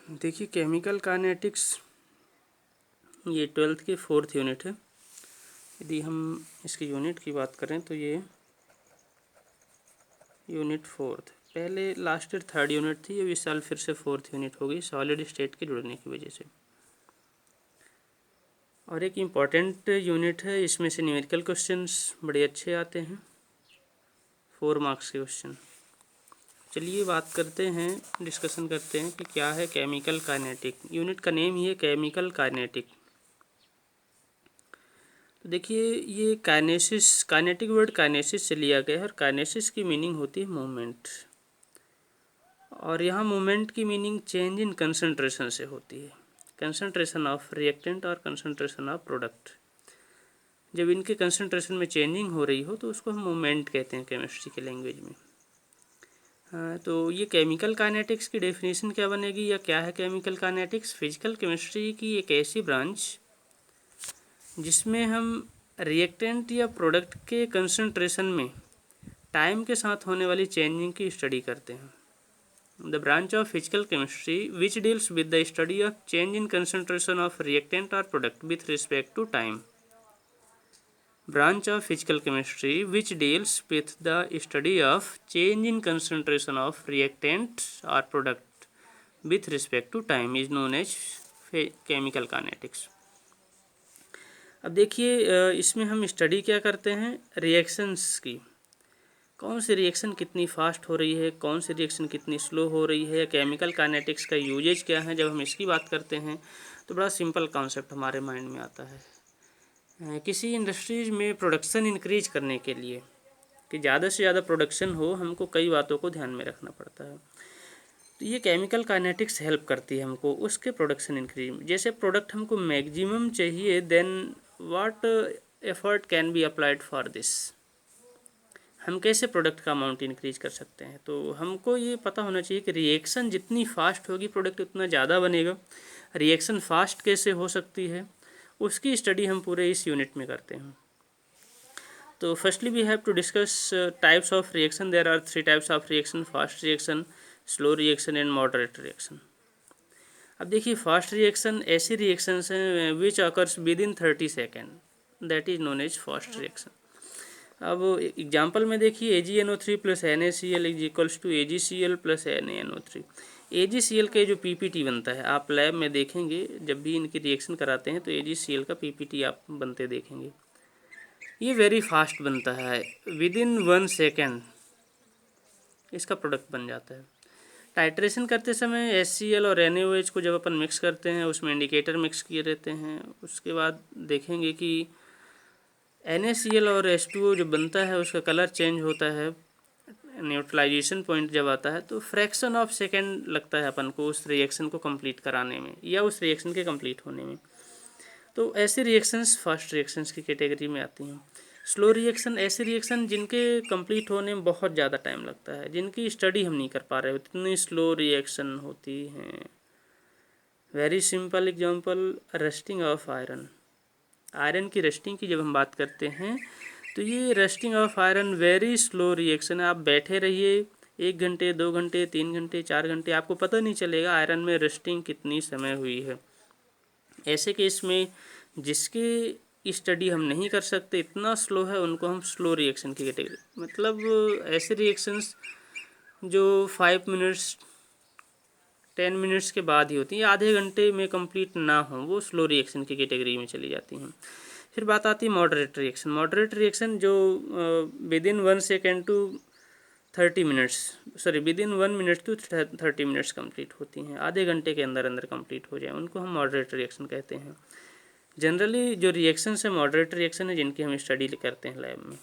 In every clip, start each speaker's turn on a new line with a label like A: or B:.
A: देखिए chemical kinetics ये 12th की 4th यूनिट है। यदि हम इसकी यूनिट की बात करें तो ये यूनिट 4th, पहले लास्ट ईयर 3rd यूनिट थी, अब इस साल फिर से 4th यूनिट हो गई सॉलिड स्टेट के जुड़ने की वजह से। और एक इम्पॉर्टेंट यूनिट है, इसमें से न्यूमेरिकल क्वेश्चंस बड़े अच्छे आते हैं, 4 मार्क्स के क्वेश्चन। चलिए बात करते हैं, डिस्कशन करते हैं कि क्या है केमिकल काइनेटिक। यूनिट का नेम ही है केमिकल काइनेटिक। तो देखिए ये काइनेसिस, काइनेटिक वर्ड काइनेसिस से लिया गया है और काइनेसिस की मीनिंग होती है मूवमेंट, और यहाँ मूवमेंट की मीनिंग चेंज इन कंसंट्रेशन से होती है, कंसंट्रेशन ऑफ रिएक्टेंट और कंसंट्रेशन ऑफ प्रोडक्ट। जब इनके कंसंट्रेशन में चेंजिंग हो रही हो तो उसको हम मूवमेंट कहते हैं केमिस्ट्री के लैंग्वेज में। हाँ, तो ये केमिकल काइनेटिक्स की डेफिनेशन क्या बनेगी या क्या है केमिकल काइनेटिक्स? फिजिकल केमिस्ट्री की एक ऐसी ब्रांच जिसमें हम रिएक्टेंट या प्रोडक्ट के कंसंट्रेशन में टाइम के साथ होने वाली चेंजिंग की स्टडी करते हैं। The branch of physical chemistry which deals with the study of change in concentration of reactant और product with respect to time. Branch of physical chemistry which deals with the study of change in concentration of reactant or product with respect to time is known as chemical kinetics। अब देखिए इसमें हम study क्या करते हैं, reactions की। कौन सी reaction कितनी फास्ट हो रही है, कौन सी रिएक्शन कितनी स्लो हो रही है, केमिकल काइनेटिक्स का यूजेज क्या है। जब हम इसकी बात करते हैं तो बड़ा सिंपल कॉन्सेप्ट हमारे माइंड में आता है। किसी इंडस्ट्रीज में प्रोडक्शन इंक्रीज करने के लिए कि ज़्यादा से ज़्यादा प्रोडक्शन हो, हमको कई बातों को ध्यान में रखना पड़ता है। तो ये केमिकल काइनेटिक्स हेल्प करती है हमको उसके प्रोडक्शन इंक्रीज में। जैसे प्रोडक्ट हमको मैक्सिमम चाहिए, then what effort can be applied for this. हम कैसे प्रोडक्ट का अमाउंट इंक्रीज कर सकते हैं? तो हमको ये पता होना चाहिए कि रिएक्शन जितनी फास्ट होगी प्रोडक्ट उतना ज़्यादा बनेगा। रिएक्शन फास्ट कैसे हो सकती है उसकी स्टडी हम पूरे इस यूनिट में करते हैं। तो firstly we have to discuss types of reaction. There are 3 types of reaction, fast reaction, slow reaction and moderate reaction. अब देखिए फास्ट रिएक्शन ऐसी रिएक्शंस हैं which occurs within 30 second, that is known as fast reaction. अब example में देखिए AgNO3 plus NaCl is equals to AgCl plus NaNO3। AgCl के जो PPT बनता है आप लैब में देखेंगे, जब भी इनकी रिएक्शन कराते हैं तो AgCl का PPT आप बनते देखेंगे। ये वेरी फास्ट बनता है, विद इन 1 सेकेंड इसका प्रोडक्ट बन जाता है। टाइट्रेशन करते समय HCl और NaOH को जब अपन मिक्स करते हैं उसमें इंडिकेटर मिक्स किए रहते हैं। उसके बाद देखेंगे कि NaCl और H2O जो बनता है उसका कलर चेंज होता है। न्यूट्रलाइजेशन पॉइंट जब आता है तो फ्रैक्शन ऑफ सेकेंड लगता है अपन को उस रिएक्शन को कंप्लीट कराने में या उस रिएक्शन के कंप्लीट होने में। तो ऐसे रिएक्शंस फास्ट रिएक्शंस की कैटेगरी में आती हैं। स्लो रिएक्शन ऐसे रिएक्शन जिनके कंप्लीट होने में बहुत ज़्यादा टाइम लगता है, जिनकी स्टडी हम नहीं कर पा रहे, इतनी स्लो रिएक्शन होती हैं। Very simple example, rusting of iron. Iron की रस्टिंग की जब हम बात करते हैं तो ये rusting of iron very slow reaction है। आप बैठे रहिए 1 घंटे 2 घंटे 3 घंटे 4 घंटे, आपको पता नहीं चलेगा आयरन में रस्टिंग कितनी समय हुई है। ऐसे केस में जिसकी स्टडी हम नहीं कर सकते, इतना स्लो है, उनको हम स्लो रिएक्शन की कैटेगरी, मतलब ऐसे रिएक्शंस जो 5 मिनट्स 10 मिनट्स के बाद ही होती हैं, आधे घंटे में कंप्लीट ना हो, वो स्लो रिएक्शन की कैटेगरी में चली जाती हैं। फिर बात आती है मॉडरेट रिएक्शन। मॉडरेट रिएक्शन जो within 1 second to 30 minutes, sorry within 1 minute to 30 minutes complete होती हैं, आधे घंटे के अंदर अंदर कंप्लीट हो जाए, उनको हम मॉडरेट रिएक्शन कहते हैं। जनरली जो रिएक्शन है मॉडरेट रिएक्शन है जिनकी हम स्टडी करते हैं लैब में।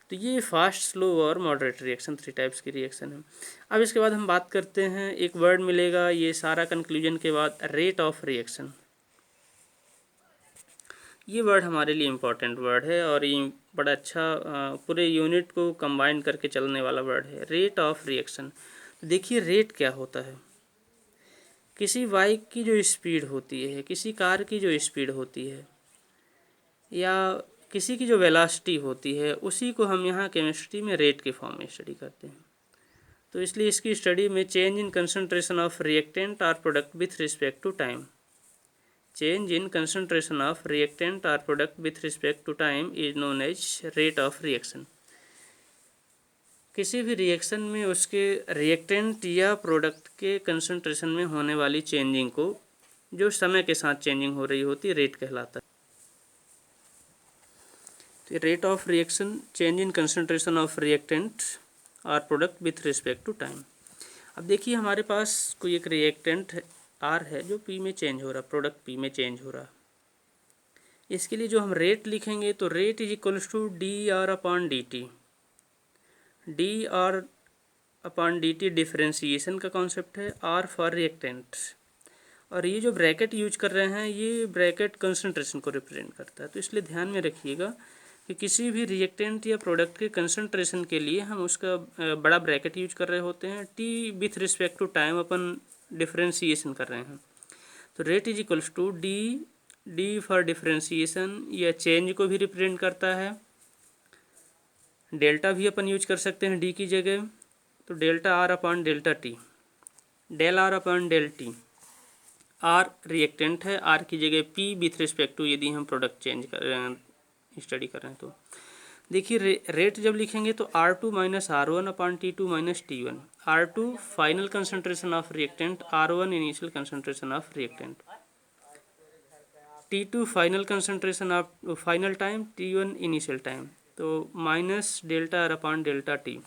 A: तो ये फास्ट, स्लो और मॉडरेट रिएक्शन 3 टाइप्स की रिएक्शन है। अब इसके बाद हम बात करते हैं, एक वर्ड मिलेगा ये सारा कंक्लूजन के बाद, रेट ऑफ रिएक्शन। ये वर्ड हमारे लिए इम्पोर्टेंट वर्ड है और ये बड़ा अच्छा पूरे यूनिट को कंबाइन करके चलने वाला वर्ड है, रेट ऑफ रिएक्शन। देखिए रेट क्या होता है, किसी बाइक की जो स्पीड होती है, किसी कार की जो स्पीड होती है, या किसी की जो वेलोसिटी होती है, उसी को हम यहाँ केमिस्ट्री में रेट के फॉर्म में स्टडी करते हैं। तो इसलिए इसकी स्टडी में change in concentration of reactant और product with respect to time, change in concentration of reactant और product with respect to time is known as rate of reaction. किसी भी रिएक्शन में उसके रिएक्टेंट या प्रोडक्ट के कंसंट्रेशन में होने वाली चेंजिंग को जो समय के साथ चेंजिंग हो रही होती है रेट कहलाता है। तो rate of reaction change in concentration of reactant और product with respect to time. अब देखिए हमारे पास कोई एक रिएक्टेंट है आर है जो पी में चेंज हो रहा, प्रोडक्ट पी में चेंज हो रहा। इसके लिए जो हम रेट लिखेंगे तो rate is equals to d r upon d t. D r upon d t differentiation का कॉन्सेप्ट है, आर फॉर रिएक्टेंट, और ये जो ब्रैकेट यूज कर रहे हैं ये ब्रैकेट कंसंट्रेशन को रिप्रेजेंट करता है। तो इसलिए ध्यान में रखिएगा कि किसी भी रिएक्टेंट या प्रोडक्ट के कंसंट्रेशन के लिए हम उसका बड़ा ब्रैकेट यूज कर रहे होते हैं, t with respect to time अपन डिफ्रेंसीशन कर रहे हैं। तो rate is equals to d, d for differentiation या चेंज को भी रिप्रेजेंट करता है, डेल्टा भी अपन यूज कर सकते हैं डी की जगह, तो delta are upon delta t, del r upon del t. R reactant है, आर की जगह पी विथ रिस्पेक्ट टू यदि हम प्रोडक्ट चेंज कर रहे हैं, स्टडी कर रहे हैं। तो देखिए रेट जब लिखेंगे तो R two minus R one upon T two minus T one. R two final concentration of reactant, R one initial concentration of reactant, T two final concentration of final time, T one initial time, तो minus delta are upon delta T.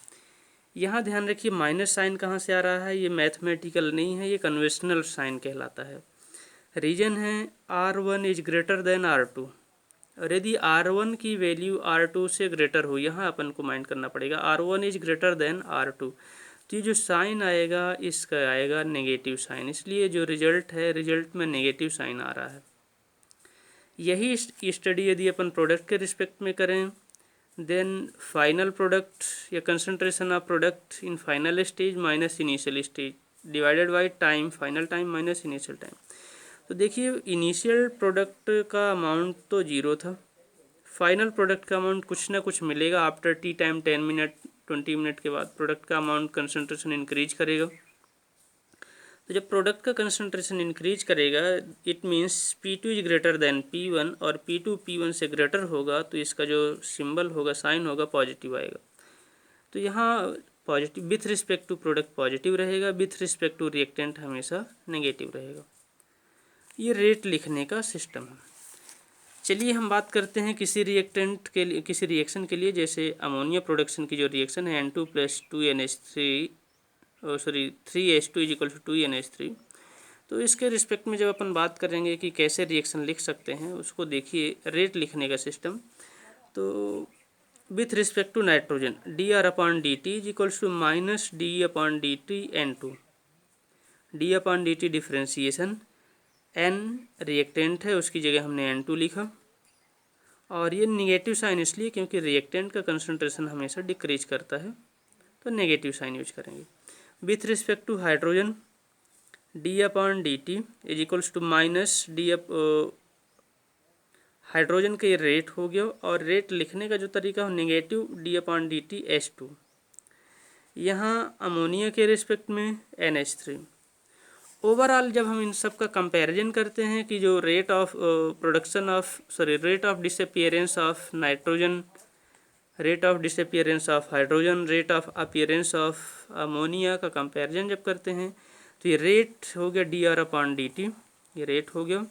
A: यहाँ ध्यान रखिए minus sign कहाँ से आ रहा है, ये mathematical नहीं है, ये कन्वेंशनल साइन कहलाता है। रीजन है r one is greater than r two, और यदि आर वन की वैल्यू आर टू से ग्रेटर हो, यहाँ अपन को माइंड करना पड़ेगा r one is greater than r two, तो ये जो साइन आएगा इसका आएगा नेगेटिव साइन, इसलिए जो रिजल्ट है रिजल्ट में नेगेटिव साइन आ रहा है। यही स्टडी यदि अपन प्रोडक्ट के रिस्पेक्ट में करें, देन फाइनल प्रोडक्ट या concentration of product in final stage minus initial stage divided by time, final time minus initial time. तो देखिए इनिशियल प्रोडक्ट का अमाउंट तो जीरो था, फाइनल प्रोडक्ट का अमाउंट कुछ ना कुछ मिलेगा after T time 10 minute 20 minute के बाद प्रोडक्ट का अमाउंट कंसंट्रेशन इंक्रीज करेगा। तो जब प्रोडक्ट का कंसंट्रेशन इंक्रीज करेगा it means P2 is greater then P1 और P2 P1 से ग्रेटर होगा, तो इसका जो सिंबल होगा साइन होगा पॉजिटिव आएगा। तो यहाँ positive with respect to product positive रहेगा, विथ रिस्पेक्ट टू रिएक्टेंट हमेशा नेगेटिव रहेगा। ये रेट लिखने का सिस्टम है। चलिए हम बात करते हैं किसी रिएक्टेंट के लिए, किसी रिएक्शन के लिए, जैसे अमोनिया प्रोडक्शन की जो रिएक्शन है N2 + 2NH3 3H2 = 2NH3। तो इसके रिस्पेक्ट में जब अपन बात करेंगे कि कैसे रिएक्शन लिख सकते हैं उसको देखिए रेट लिखने का सिस्टम। तो with respect to nitrogen dR/dt = minus d/dt N2, d/dt differentiation, N reactant है उसकी जगह हमने N2 लिखा, और ये निगेटिव साइन इसलिए क्योंकि रिएक्टेंट का कंसंट्रेशन हमेशा डिक्रीज करता है, तो नेगेटिव साइन यूज करेंगे। With respect to hydrogen d/dt = minus d, hydrogen का ये रेट हो गया, और रेट लिखने का जो तरीका हो नेगेटिव d/dt H2। यहाँ अमोनिया के रिस्पेक्ट में NH3। ओवरऑल जब हम इन सब का कंपैरिजन करते हैं कि जो rate of rate of disappearance of nitrogen, rate of disappearance of hydrogen, rate of appearance of ammonia का कंपैरिजन जब करते हैं तो ये रेट हो गया dR/dt, ये रेट हो गया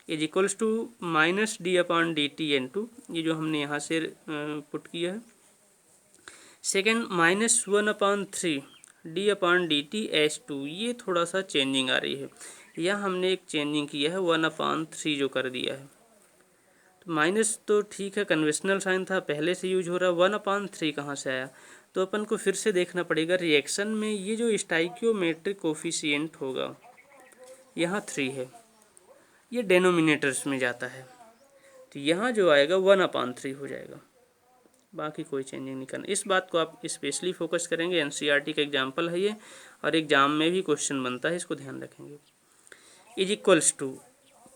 A: = माइनस d/dt N2, ये जो हमने यहाँ से पुट किया है। सेकेंड -1/3 d/dt H2, ये थोड़ा सा चेंजिंग आ रही है, यह हमने एक चेंजिंग किया है 1/3 जो कर दिया है। तो माइनस तो ठीक है कन्वेंशनल साइन था पहले से यूज हो रहा, 1/3 कहाँ से आया, तो अपन को फिर से देखना पड़ेगा रिएक्शन में ये जो स्टाइकियोमेट्रिक कोफिशिएंट होगा यहाँ 3 है, ये डेनोमिनेटर्स में जाता है, तो यहाँ जो आएगा 1/3 हो जाएगा, बाकी कोई चेंजिंग नहीं करना। इस बात को आप स्पेशली फोकस करेंगे, NCERT का एग्जाम्पल है ये और एग्जाम में भी क्वेश्चन बनता है, इसको ध्यान रखेंगे। =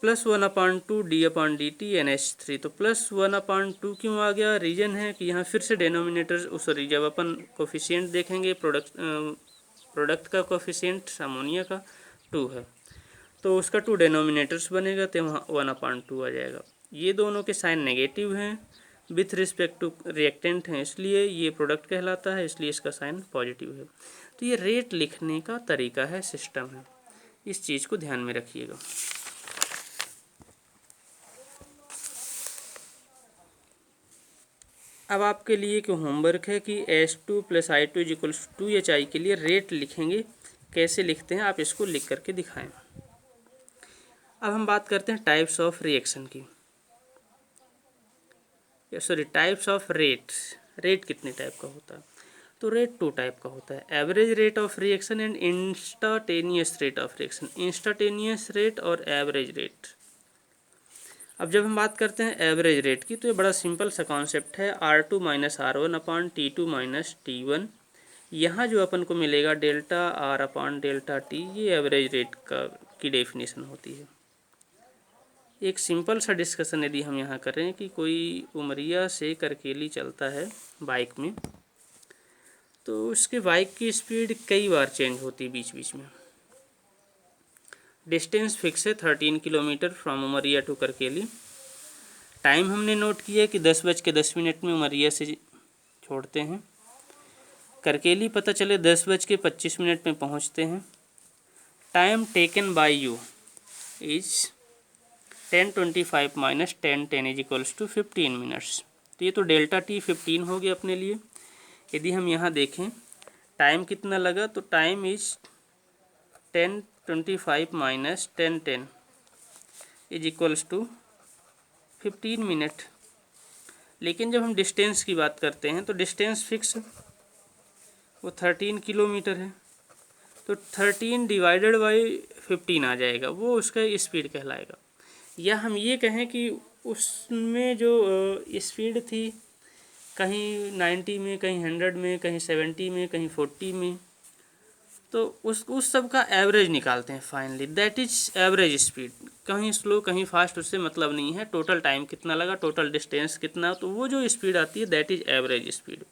A: +1/2 d/dt NH3, तो +1/2 क्यों आ गया, रीजन है कि यहाँ फिर से डेनोमिनेटर जब अपन कोफिशिएंट देखेंगे प्रोडक्ट प्रोडक्ट का कोफिशिएंट अमोनिया का 2 है, तो उसका 2 डिनोमिनेटर्स बनेगा, तो वहाँ 1/2 आ जाएगा। ये दोनों के साइन नेगेटिव हैं, विथ रिस्पेक्ट टू रिएक्टेंट हैं, इसलिए ये प्रोडक्ट कहलाता है, इसलिए इसका साइन पॉजिटिव है। तो ये रेट लिखने का तरीका है, सिस्टम है, इस चीज़ को ध्यान में रखिएगा। अब आपके लिए एक होमवर्क है कि S2 + I2 = 2HI के लिए रेट लिखेंगे, कैसे लिखते हैं आप इसको लिख करके दिखाएं। अब हम बात करते हैं टाइप्स ऑफ रिएक्शन की, sorry types of rate. Rate कितने टाइप का होता है? तो रेट 2 टाइप का होता है, average rate of reaction and instantaneous rate of reaction. Instantaneous rate और एवरेज रेट। अब जब हम बात करते हैं एवरेज रेट की, तो ये बड़ा सिंपल सा कॉन्सेप्ट है, R2 - R1 T2 - T1। यहाँ जो अपन को मिलेगा डेल्टा R/डेल्टा T, ये एवरेज रेट की डेफिनेशन होती है। एक सिंपल सा डिस्कशन यदि हम यहाँ करें कि कोई उमरिया से करकेली चलता है बाइक में, तो उसके बाइक की स्पीड कई बार चेंज होती है बीच बीच में। डिस्टेंस फिक्स है 13 kilometre from Umaria to Karkeli. Time हमने नोट किया कि 10:10 में उमरिया से छोड़ते हैं, करकेली पता चले 10:25 में पहुंचते हैं। Time taken by you is 10:25 - 10:10 = 15 minutes. तो ये तो डेल्टा T 15 हो गया अपने लिए। यदि हम यहाँ देखें टाइम कितना लगा, तो टाइम इज 10:25 - 10:10 = 15 मिनट। लेकिन जब हम डिस्टेंस की बात करते हैं तो डिस्टेंस फिक्स, वो 13 किलोमीटर है, तो 13 / 15 आ जाएगा, वो उसका स्पीड कहलाएगा। या हम ये कहें कि उसमें जो स्पीड थी, कहीं 90 में, कहीं 100 में, कहीं 70 में, कहीं 40 में, तो उस सब का एवरेज निकालते हैं finally, that is average speed. कहीं स्लो कहीं फास्ट, उससे मतलब नहीं है, टोटल टाइम कितना लगा, टोटल डिस्टेंस कितना, तो वो जो स्पीड आती है दैट इज एवरेज स्पीड।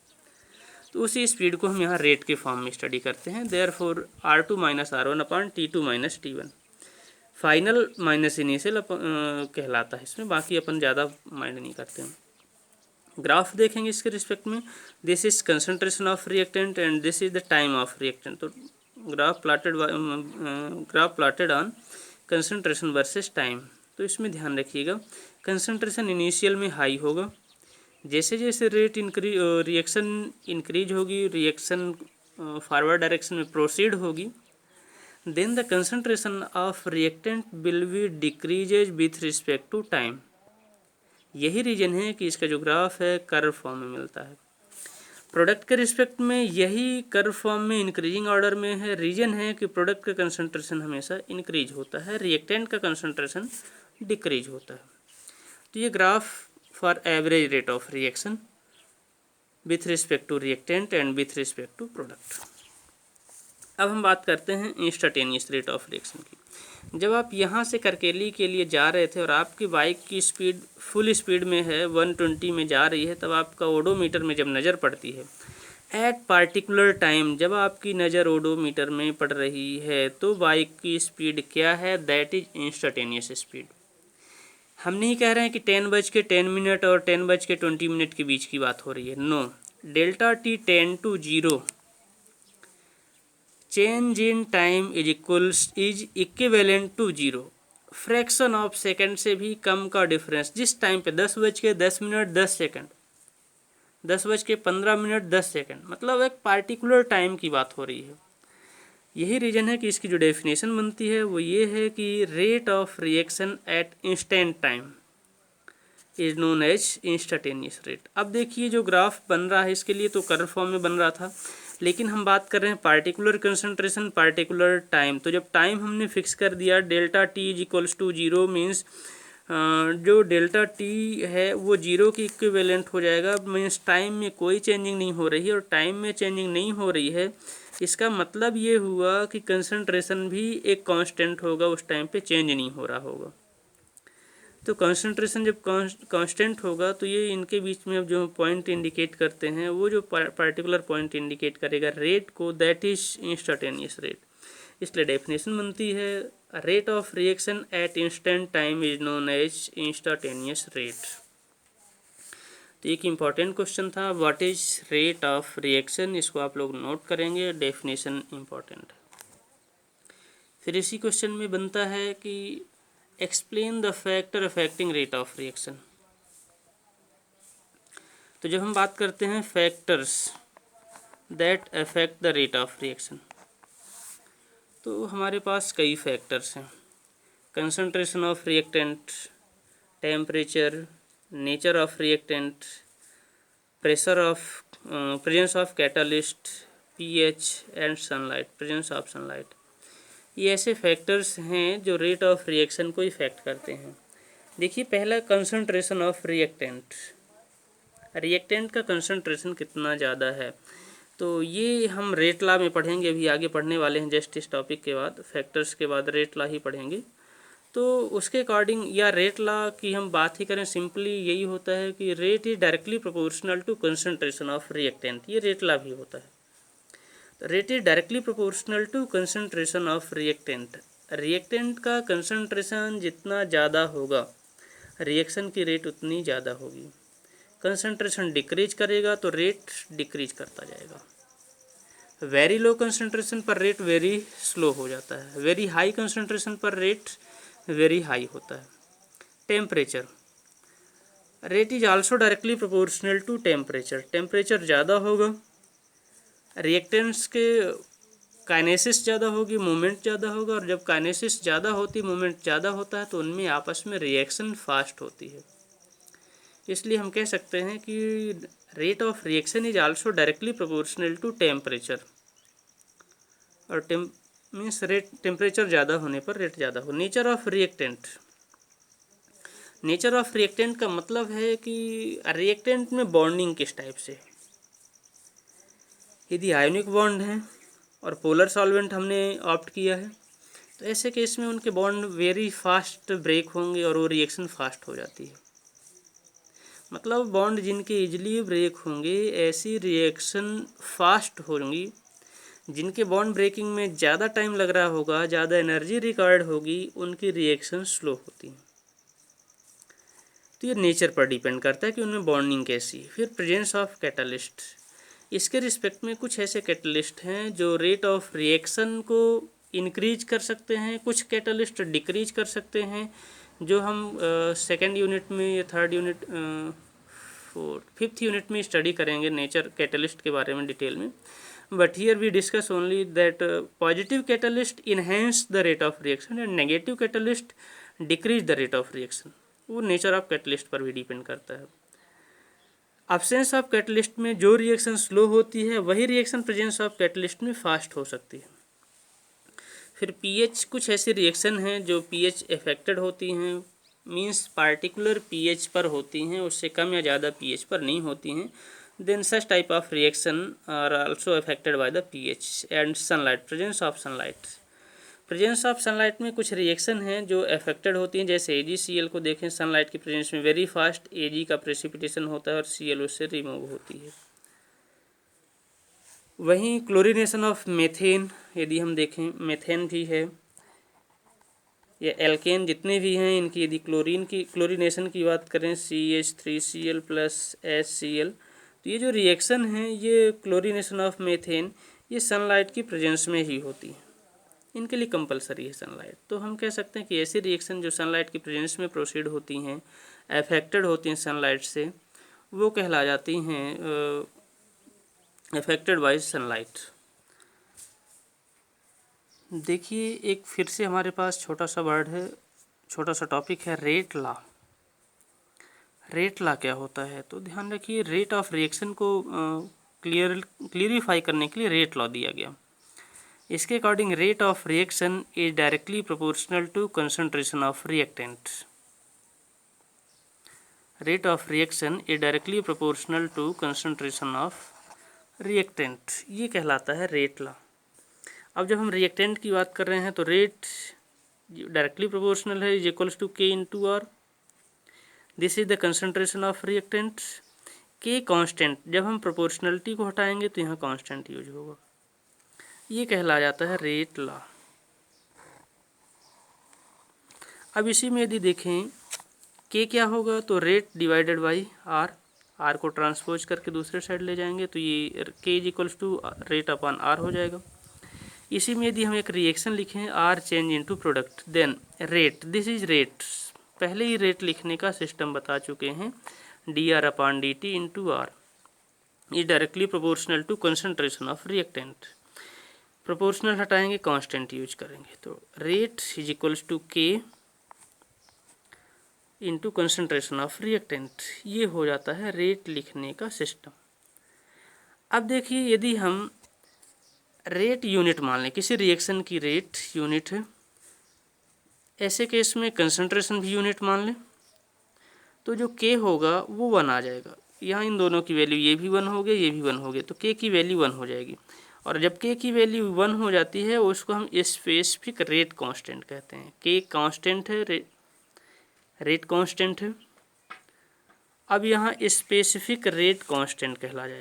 A: तो उसी स्पीड को हम यहाँ रेट के फॉर्म में स्टडी करते हैं। Therefore R2 - R1 T2 - T1 final minus initial कहलाता है इसमें, बाकी अपन ज़्यादा माइंड नहीं करते हैं। ग्राफ देखेंगे इसके रिस्पेक्ट में, this is concentration of reactant and this is the time of reactant. तो graph plotted on concentration versus time. तो इसमें ध्यान रखिएगा, कंसंट्रेशन इनिशियल में हाई होगा, जैसे जैसे रेट रिएक्शन इंक्रीज होगी, रिएक्शन फॉरवर्ड डायरेक्शन में प्रोसीड होगी, then the concentration of reactant will be decreases with respect to time. यही रीजन है कि इसका जो ग्राफ है कर्व फॉर्म में मिलता है। प्रोडक्ट के रिस्पेक्ट में यही कर्व फॉर्म में इंक्रीजिंग ऑर्डर में है। रीजन है कि प्रोडक्ट का कंसंट्रेशन हमेशा इंक्रीज होता है, रिएक्टेंट का कंसंट्रेशन डिक्रीज होता है। तो ये graph for average rate of reaction with respect to reactant and with respect to product. अब हम बात करते हैं इंस्टेंटेनियस रेट ऑफ रिएक्शन की। जब आप यहाँ से करकेली के लिए जा रहे थे और आपकी बाइक की स्पीड फुल स्पीड में है, 120 में जा रही है, तब आपका ओडोमीटर में जब नज़र पड़ती है, एट पार्टिकुलर टाइम जब आपकी नज़र ओडोमीटर में पड़ रही है, तो बाइक की स्पीड क्या है, दैट इज इंस्टेंटेनियस स्पीड। हम नहीं कह रहे हैं कि 10:10 और 10:20 के बीच की बात हो रही है, no. Delta T tend to 0, change in time is equivalent to 0। Fraction of second से भी कम का डिफरेंस, जिस टाइम पे 10:10 10 सेकंड, 10:15 10 सेकंड, मतलब एक पार्टिकुलर टाइम की बात हो रही है। यही रीजन है कि इसकी जो डेफिनेशन बनती है वो ये है कि rate of reaction at instant time is known as instantaneous rate. अब देखिए जो ग्राफ बन रहा है इसके लिए तो कर्व फॉर्म में बन रहा था, लेकिन हम बात कर रहे हैं पार्टिकुलर कंसंट्रेशन पार्टिकुलर टाइम। तो जब टाइम हमने फिक्स कर दिया डेल्टा T = 0 मीन्स जो डेल्टा T है वो 0 की इक्विवेलेंट हो जाएगा, मीन्स टाइम में कोई चेंजिंग नहीं हो रही है। और टाइम में चेंजिंग नहीं हो रही है, इसका मतलब ये हुआ कि कंसंट्रेशन भी एक कांस्टेंट होगा, उस टाइम पे चेंज नहीं हो रहा होगा। तो कंसंट्रेशन जब कांस्टेंट होगा तो ये इनके बीच में अब जो पॉइंट इंडिकेट करते हैं वो जो पार्टिकुलर पॉइंट इंडिकेट करेगा रेट को, दैट इज इंस्टेंटेनियस रेट। इसलिए डेफिनेशन बनती है rate of reaction at instant time is known as instantaneous rate. तो एक इम्पॉर्टेंट क्वेश्चन था, what is rate of reaction, इसको आप लोग नोट करेंगे, डेफिनेशन इम्पॉर्टेंट है। फिर इसी क्वेश्चन में बनता है कि explain the factor affecting rate of reaction. तो जब हम बात करते हैं factors that affect the rate of reaction, तो हमारे पास कई फैक्टर्स हैं। Concentration of reactant, temperature, nature of reactant, pressure of, presence of catalyst, pH and sunlight, presence of sunlight. ये ऐसे फैक्टर्स हैं जो रेट ऑफ रिएक्शन को इफेक्ट करते हैं। देखिए पहला कंसंट्रेशन ऑफ रिएक्टेंट, रिएक्टेंट का कंसंट्रेशन कितना ज़्यादा है, तो ये हम रेट लॉ में पढ़ेंगे, अभी आगे पढ़ने वाले हैं जस्ट इस टॉपिक के बाद, फैक्टर्स के बाद रेट लॉ ही पढ़ेंगे। तो उसके अकॉर्डिंग या रेट लॉ की हम बात ही करें, सिंपली यही होता है कि rate is directly proportional to concentration of reactant, ये रेट लॉ भी होता है। तो rate is directly proportional to concentration of reactant, reactant का कंसंट्रेशन जितना ज़्यादा होगा रिएक्शन की रेट उतनी ज़्यादा होगी। कंसंट्रेशन डिक्रीज करेगा तो रेट डिक्रीज करता जाएगा। वेरी लो कंसंट्रेशन पर रेट वेरी स्लो हो जाता है, वेरी हाई कंसंट्रेशन पर रेट वेरी हाई होता है। Temperature, rate is also directly proportional to temperature, temperature ज़्यादा होगा रिएक्टेंट्स के काइनेसिस ज़्यादा होगी, मूवमेंट ज़्यादा होगा, और जब काइनेसिस ज़्यादा होती, मूवमेंट ज़्यादा होता है तो उनमें आपस में रिएक्शन फास्ट होती है। इसलिए हम कह सकते हैं कि rate of reaction is also directly proportional to temperature, और मीन्स रेट टेम्परेचर ज़्यादा होने पर रेट ज़्यादा हो। Nature of reactant, nature of reactant का मतलब है कि रिएक्टेंट में बॉन्डिंग किस टाइप से, यदि आयोनिक बॉन्ड है और पोलर सॉल्वेंट हमने ऑप्ट किया है तो ऐसे केस में उनके बॉन्ड वेरी फास्ट ब्रेक होंगे और वो रिएक्शन फास्ट हो जाती है। मतलब बॉन्ड जिनके इजीली ब्रेक होंगे ऐसी रिएक्शन फास्ट होंगी, जिनके बॉन्ड ब्रेकिंग में ज़्यादा टाइम लग रहा होगा, ज़्यादा एनर्जी रिक्वायर्ड होगी, उनकी रिएक्शन स्लो होती है। तो ये नेचर पर डिपेंड करता है कि उनमें बॉन्डिंग कैसी है। फिर प्रेजेंस ऑफ कैटलिस्ट, इसके रिस्पेक्ट में कुछ ऐसे कैटलिस्ट हैं जो रेट ऑफ रिएक्शन को इंक्रीज कर सकते हैं, कुछ कैटलिस्ट डिक्रीज कर सकते हैं, जो हम सेकेंड यूनिट में या थर्ड यूनिट, फिफ्थ यूनिट में स्टडी करेंगे नेचर कैटलिस्ट के बारे में डिटेल में। But here we discuss only that positive catalyst enhance the rate of reaction and negative catalyst decrease the rate of reaction. वो nature of catalyst पर भी depend करता है। अब्सेंस ऑफ कैटलिस्ट में जो रिएक्शन स्लो होती है वही रिएक्शन प्रेजेंस ऑफ कैटलिस्ट में फास्ट हो सकती है। फिर पीएच, कुछ ऐसी रिएक्शन हैं जो पीएच अफेक्टेड होती हैं, मींस पार्टिकुलर पीएच पर होती हैं, उससे कम या ज़्यादा पीएच पर नहीं होती हैं। Then such type of reaction are also affected by the pH and sunlight, presence of sunlight. Presence of sunlight में कुछ रिएक्शन हैं जो अफेक्टेड होती हैं, जैसे AgCl को देखें, सनलाइट की प्रेजेंस में वेरी फास्ट Ag का प्रेसिपिटेशन होता है और Cl उससे रिमूव होती है। वहीं क्लोरीनेशन ऑफ मेथेन, यदि हम देखें मेथेन भी है या एल्केन जितने भी हैं, इनकी यदि क्लोरीनेशन की बात करें CH3Cl + HCl, तो ये जो रिएक्शन है ये क्लोरीनेशन ऑफ मेथेन ये सनलाइट की प्रेजेंस में ही होती है, इनके लिए कंपलसरी है सनलाइट। तो हम कह सकते हैं कि ऐसी रिएक्शन जो सनलाइट की प्रेजेंस में प्रोसीड होती हैं, अफेक्टेड होती हैं सनलाइट से, वो कहला जाती हैं अफेक्टेड बाय सनलाइट। देखिए एक फिर से हमारे पास छोटा सा वर्ड है, छोटा सा टॉपिक है रेट लॉ। रेट लॉ क्या होता है, तो ध्यान रखिए रेट ऑफ रिएक्शन को क्लियरिफाई करने के लिए रेट लॉ दिया गया। इसके according rate of reaction is directly proportional to concentration of reactant. Rate of reaction is directly proportional to concentration of reactant, ये कहलाता है रेट लॉ। अब जब हम रिएक्टेंट की बात कर रहे हैं तो रेट डायरेक्टली प्रोपोर्शनल है, is equals to K × R, this is the concentration of reactant. K constant, जब हम प्रोपोर्शनलिटी को हटाएंगे तो यहाँ कांस्टेंट यूज होगा, ये कहला जाता है रेट लॉ। अब इसी में यदि देखें के क्या होगा, तो rate divided by r, r को ट्रांसपोज करके दूसरे साइड ले जाएंगे तो ये k is equals to rate upon r हो जाएगा। इसी में यदि हम एक रिएक्शन लिखें r change into product, then rate, this is rate, पहले ही रेट लिखने का सिस्टम बता चुके हैं, d r upon d t into r is directly proportional to concentration of reactant. Proportional हटाएंगे, कांस्टेंट यूज करेंगे, तो रेट इज इक्वल्स टू के इंटू कंसंट्रेशन ऑफ रिएक्टेंट, ये हो जाता है रेट लिखने का सिस्टम। अब देखिए यदि हम रेट यूनिट मान लें, किसी रिएक्शन की रेट यूनिट है, ऐसे केस में कंसंट्रेशन भी यूनिट मान लें, तो जो के होगा वो 1 आ जाएगा। यहाँ इन दोनों की वैल्यू, ये भी 1 हो गया, ये भी 1 हो गया, तो के की वैल्यू 1 हो जाएगी। और जब के की वैल्यू 1 हो जाती है उसको हम स्पेसिफिक रेट कांस्टेंट कहते हैं। के कांस्टेंट है, रेट कांस्टेंट है। अब यहाँ स्पेसिफिक रेट कांस्टेंट कहला जाएगा।